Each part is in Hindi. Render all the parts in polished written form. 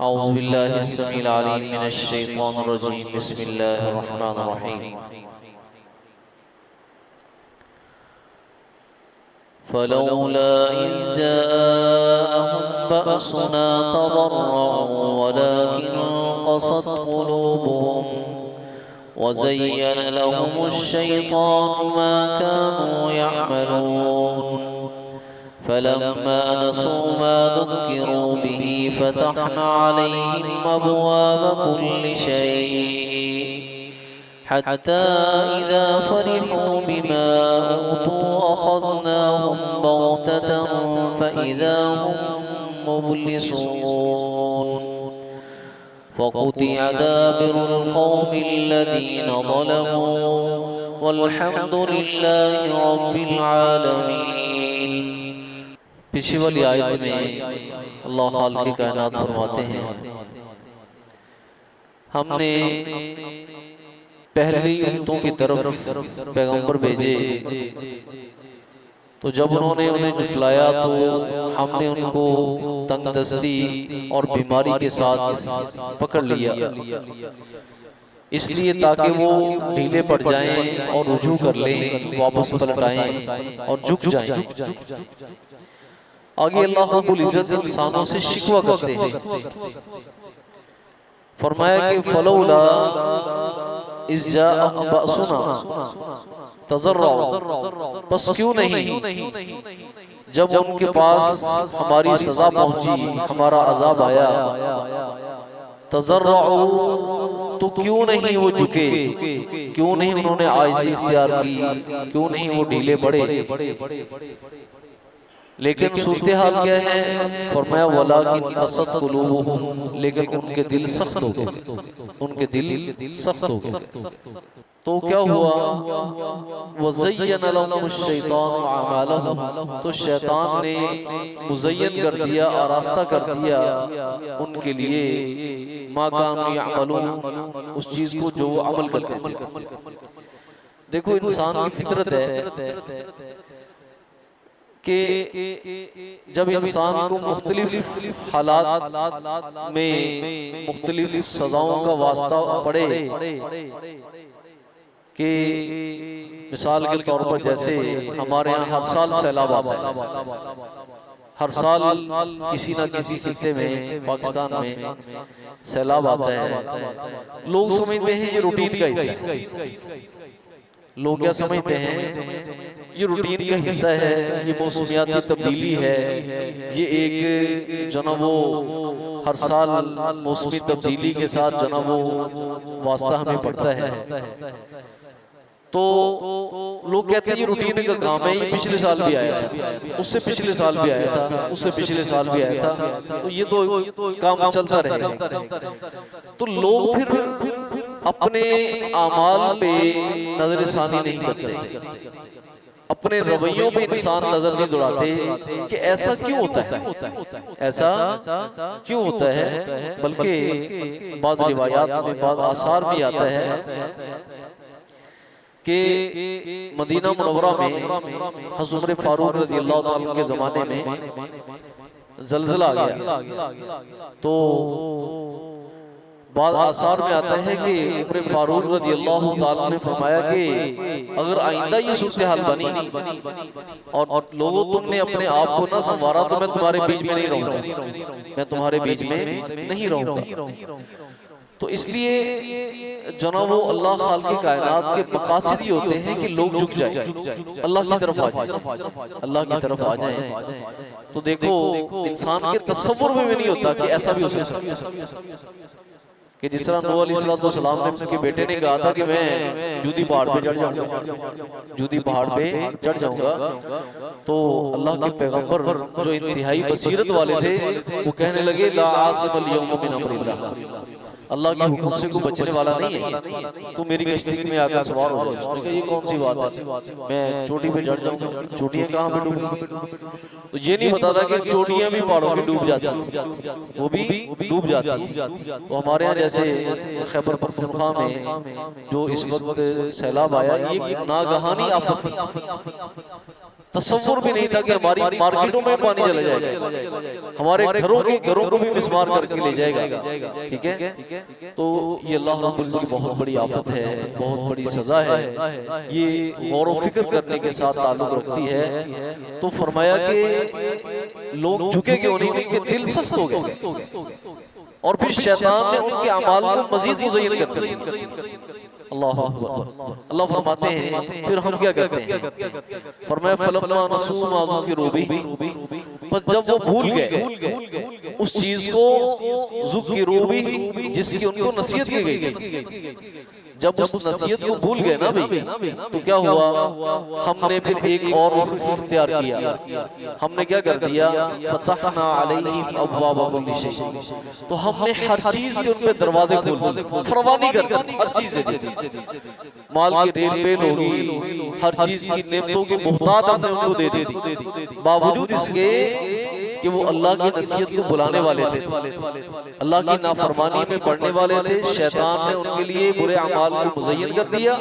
औज़ुबिल्लाहिस्समीइल अलीम मिनश्शैतानिर्रजीम बिस्मिल्लाहिर्रहमानिर्रहीम। फलौला इज़ जाअहुम बअसुना तदर्रऊ वलाकिन क़सत क़ुलूबुहुम वज़य्यन लहुमुश्शैतानु मा कानू यअमलून। फलम्मा नसू मा ज़ुक्किरू बिही फ़तहना अलैहिम अबवाब कुल्लि शै हत्ता इज़ा फ़रिहू बिमा ऊतू अख़ज़नाहुम बग़ततन फ़इज़ा हुम मुब्लिसून। फ़क़ुतिअ दाबिरुल क़ौमिल्लज़ीन ज़लमू वल्हम्दुलिल्लाहि रब्बिल आलमीन। पिछली वाली आयत में अल्लाह खालिक़ कायनात फरमाते हैं, हमने पहली उम्मतों की तरफ पैगंबर भेजे, तो जब उन्होंने उन्हें झुठलाया तो हमने उनको तंगदस्ती और बीमारी के साथ पकड़ लिया, इसलिए ताकि वो ढीले पड़ जाएं और रुजू कर लें, वापस पलट आएं और झुक जाएं। आगे अल्लाह रब्बुल इज्जत इंसानों से शिकवा करते हैं, फरमाया कि फलौला इज़ जाअहुम बअसुना तज़र्रऊ, बस क्यों नहीं जब उनके पास हमारी सजा पहुंची, हमारा अजाब आया, तज़र्रऊ तो क्यों नहीं वो झुके, क्यों नहीं उन्होंने आजिज़ी इख्तियार की, क्यों नहीं वो ढीले पड़े। लेकिन सूरत हाल क्या है, फरमाया वलाकिन क़सत क़ुलूबुहुम, लेकिन उनके दिल सख्त हो गए, उनके दिल सख्त हो गए। तो क्या हुआ, वज़य्यन लहुमुश्शैतानु अमालहुम, तो शैतान ने मुज़य्यन कर दिया, आरास्ता कर दिया उनके लिए मा कानू यअमलून, उस चीज को जो वो अमल करते थे। देखो इंसान की फितरत है कि जब इंसान को मुख्तलिफ हालात में मुख्तलिफ सजाओं का वास्ता पड़े, कि मिसाल के तौर पर जैसे हमारे यहाँ हर साल सैलाब आता है, हर साल किसी न किसी खित्ते में पाकिस्तान में सैलाब आता है। लोग समझते हैं ये रूटीन का हिस्सा है, लोग क्या समझते हैं ये रूटीन का हिस्सा है, ये मौसमियाती तब्दीली है, ये एक जो ना वो हर साल मौसमी तब्दीली के साथ जो ना वो वास्ता हमें पड़ता है। तो लोग कहते हैं ये रूटीन का काम है, ये पिछले साल भी आया था, उससे पिछले साल भी आया था, उससे पिछले साल भी आया था, तो ये तो काम चलता रहेगा। तो लोग फिर अपने आमाल पे नजरसानी नहीं करते, अपने रवैयों पे इंसान नजर नहीं दौड़ाते कि ऐसा क्यों होता है, ऐसा क्यों होता है। बल्कि बाज़ रिवायात में, बाज़ आसार में आता है कि मदीना मुनव्वरा में हज़रत उमर फारूक रज़ियल्लाहु ताला के ज़माने में ज़लज़ला आ गया। तो बाद आसार में आता है कि उमर फारूक रज़ियल्लाहु ताला ने फरमाया कि अगर आइंदा ये सूरत हाल बनी और लोगों तुमने अपने आप को ना संवारा तो मैं तुम्हारे बीच में नहीं रहूंगा, मैं तुम्हारे बीच में नहीं रहूंगा। तो इसलिए जो ना वो अल्लाह खालिक़ कायनात के मकासद ही होते हैं कि लोग झुक जाए, अल्लाह की तरफ आ जाए, अल्लाह की तरफ आ जाए। तो देखो इंसान के तसव्वुर में भी नहीं होता कि ऐसा भी हो सकता है कि जिस तरह नूह अलैहिस्सलाम ने अपने बेटे ने कहा था कि मैं जूदी पहाड़ पे चढ़ जाऊंगा, जूदी पहाड़ पे चढ़ जाऊंगा। तो अल्लाह के पैगंबर जो इंतहाई बसीरत वाले थे वो कहने लगे ला आसिमल यौम मिन अम्रिल्लाह, अल्लाह के हुक्म से कोई बचने वाला नहीं है, तो मेरी कश्ती में आकर सवार हो जाए। उसने कहा ये कौन सी बात है, मैं चोटी पे चढ़ जाऊंगा, चोटियां कहाँ पे डूबेंगी। तो ये नहीं पता था कि चोटियां भी पहाड़ों में डूब जाती हैं, वो भी डूब जाती हैं। तो हमारे यहाँ जैसे खैबर पख्तूनख्वा में जो इस वक्त सैलाब आया, ये नागहानी आफत थी, तसव्वुर भी नहीं था कि हमारी मार्केटों में पानी चला जाएगा, हमारे घरों को भी मिसमार करके ले जाएगा। ठीक है, तो ये अल्लाह रब्बुल इज्जत की बहुत बड़ी आफत है, बहुत बड़ी सजा है। ये गौर व फिक्र करने के साथ ताल्लुक रखती है। तो फरमाया कि लोग झुके क्यों नहीं, उनके दिल सख्त हो गए और फिर शैतान ने उनके अमाल को मजीद मुज़य्यन कर दिया। अल्लाह अकबर। अल्लाह फरमाते हैं फिर हम क्या करते हैं, फरमाया फलम्मा नसू मा ज़ुकिरू बिही, बस जब वो भूल गए उस चीज को, ज़ुकिरू बिही जिसकी उनको नसीहत की गई थी, जब उस नसीहत को भूल गए ना भाई, तो क्या हुआ, हमने फिर एक और इख्तियार किया। हमने क्या कर दिया, फतहना अलैहिम अब्वाब कुल्ली शै, तो हमने हर चीज के उन पे दरवाजे खोल दिए, फरमानी कर दी हर चीज दे दी। माल की रेल पेल होगी, हर चीज की नेमतों की मुहताज हमने उनको दे दी, बावजूद इसके कि वो अल्लाह की नसीहत को बुलाने वाले थे, अल्लाह की नाफरमानी में पड़ने वाले थे। शैतान ने उनके लिए बुरे अमाल को मुज़य्यन कर दिया।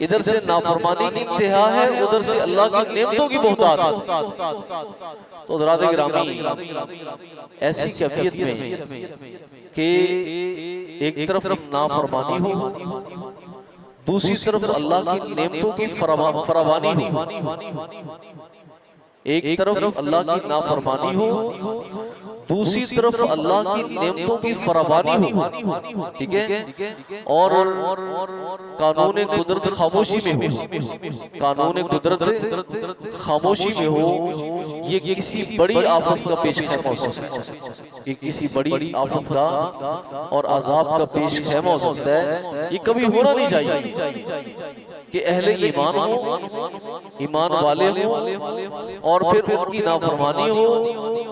इधर से नाफरमानी की इंतहा है, उधर से अल्लाह की नेमतों की मुहताज। तो हज़रात गिरामी, ऐसी कैफियत में कि एक तरफ नाफरमानी हो, दूसरी तरफ अल्लाह की नेमतों की फरावानी हो, एक तरफ अल्लाह की नाफरमानी हो, दूसरी तरफ अल्लाह की नेमतों की फरावानी हो, ठीक है, और कानून कुदरत खामोशी में हो, कानून कुदरत खामोशी में हो, ये किसी बड़ी आफत का पेश खैमा हो सकता है, ये किसी बड़ी आफत का और अजाब का पेश खैमा हो सकता है। ये कभी होना नहीं चाहिए कि अहले ईमान हो, ईमान वाले हो, और फिर उनकी नाफरमानी हो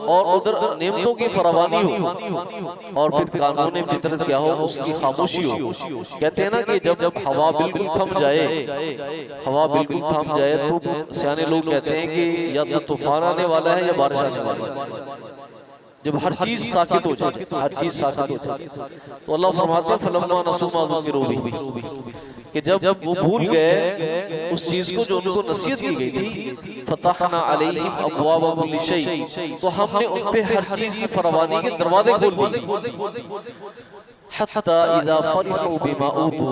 और उधर नेमतों की फरावानी हो, और फिर कानून फितरत क्या हो, उसकी खामोशी हो। कहते हैं ना कि जब हवा बिल्कुल थम जाए, हवा बिल्कुल थम जाए तो सियाने लोग कहते हैं कि या तो तूफान आने वाला है या बारिश आने वाला है। जब हर चीज साकित हो जाए, हर चीज साकित हो जाए, तो अल्लाह फरमाते हैं फलम्मा नसू मा ज़ुकिरू बिही, कि जब वो भूल गए उस चीज को जो उनको नसीहत की गई थी, फतहना अलैहिम अब्वाब कुल्ली शै, तो हमने उन पे हर चीज की फरमानी के दरवाजे खोल दिए। हत्ता इज़ा फरिहू बिमा ऊतू,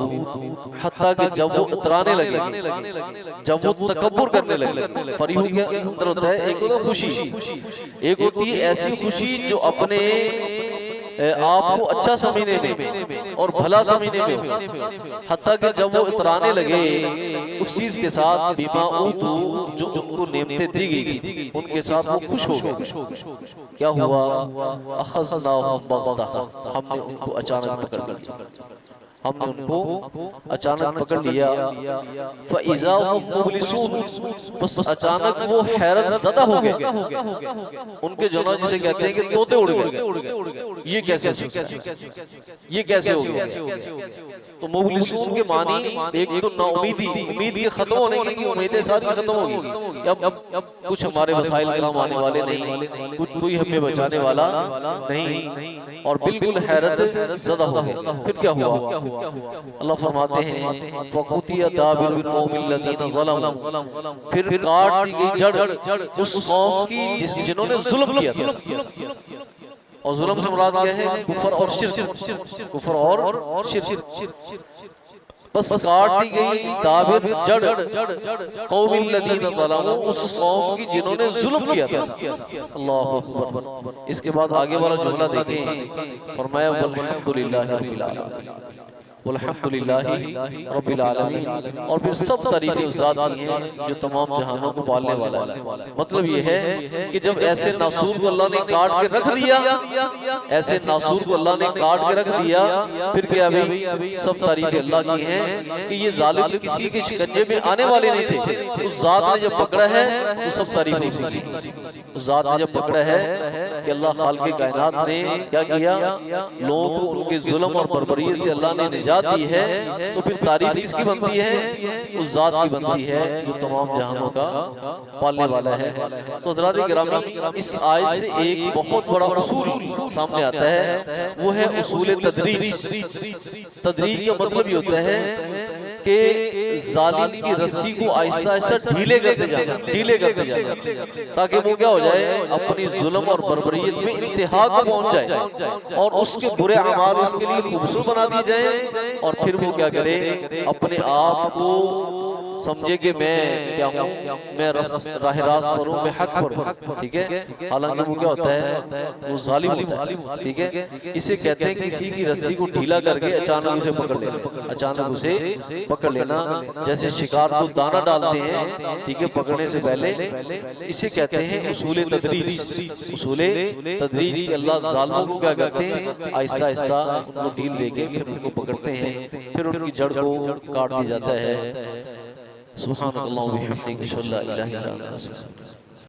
हत्ता कि जब वो इतराने लगे, जब वो तकब्बुर करने लगे। फरिहू के अंदर होता है एक होता खुशी, एक होती है ऐसी खुशी जो अपने आपको अच्छा समझने में और भला समझने में, हत्ता कि जब वो इतराने लगे उस चीज के साथ, बिमा ऊतू जो उनको नेमतें दी गई थी उनके साथ वो खुश हो गए। क्या हुआ, अखज़नाहुम बग़ता, हमने उनको अचानक पकड़ लिया, हमने उनको अचानक पकड़ लिया। फ़इज़ा हुम मुब्लिसून, बस अचानक वो हैरत ज़दा हो गए। उनके जो ना जिसे कहते हैं कि तोते उड़ गए, ये कैसे हो गया। तो मुब्लिसून के मानी एक तो नाउमीदी, उम्मीद के खत्म होने की, कि उम्मीदें सारी खत्म होगी, अब कुछ हमारे वसाइल काम आने वाले नहीं, कुछ कोई हमें बचाने वाला नहीं, और बिल्कुल हैरत ज़दा हो गई। फिर क्या हुआ, अल्लाह फरमाते हैं फ़क़ुतिया दाबिरुल क़ौमिल लज़ीना ज़लमू, फिर काट दी गई जड़ उस कौम की जिन्होंने जुल्म किया था। और जुल्म से मुराद क्या है, कुफ्र और शिर्क, कुफ्र और शिर्क। बस काट दी गई दाबिर जड़ क़ौमिल लज़ीना ज़लमू, उस कौम की जिन्होंने जुल्म किया था। अल्लाहु अकबर। इसके बाद आगे वाला जुमला देखें, फरमाया वल्हम्दुलिल्लाहि रब्बिल आलमीन, वल्हम्दुलिल्लाहि रब्बिल आलमीन। और फिर सब तारीफें उस ज़ात की हैं जो तमाम जहानों को पालने वाला है। मतलब ये है कि जब ऐसे नासूर को अल्लाह ने काट के रख दिया, ऐसे नासूर को अल्लाह ने काट के रख दिया, फिर क्या भाई, सब तारीफें अल्लाह की हैं कि ये जालिम किसी के शिकंजे में आने वाले नहीं थे। उस ज़ात ने जब पकड़ा है तो सब तारीफें उसी की। उस ज़ात ने जब पकड़ा है कि अल्लाह खालिक़े कायनात ने क्या किया, लोगों को उनके जुल्म और बर्बरियत से अल्लाह ने निजात दी है, तो फिर तारीफ किसकी बनती है, उस ज़ात की बनती है जो तमाम जहानों का पालने वाला है। तो हज़रात गिरामी, इस आयत से एक बहुत बड़ा उसूल सामने आता है, वो है उसूल तदरीज। तदरीज का मतलब ये होता है कि जालिम की रस्सी को आहिस्ता आहिस्ता ढीले करते जाना, ताकि वो क्या हो जाए, अपनी जुल्म और बर्बरियत में इंतहा को पहुंच जाए और उसके बुरे अमाल उसके लिए खूबसूरत बना दिए जाए, और फिर वो क्या करे, अपने आप को समझे कि मैं क्या हूँ, मैं राह रास्त पर हूँ, मैं हक पर हूँ, ठीक है। हालांकि वो क्या होता है, वो जालिम होता है, ठीक है। इसे कहते हैं किसी की रस्सी को ढीला करके अचानक उसे पकड़ लेना, अचानक उसे पकड़ लेना, जैसे शिकार को दाना डालते हैं, ठीक है, पकड़ने से पहले। इसे कहते हैं उसूल तदरीज। उसूल तदरीज की अल्लाह जालिमों को क्या करते हैं, आहिस्ता आहिस्ता उनको ढील देके फिर उनको पकड़ते हैं, फिर उनकी जड़ को काट दिया जाता है। सुभान अल्लाह व बिहम्दिही, अशहदु अल्ला इलाहा इल्ला अंत।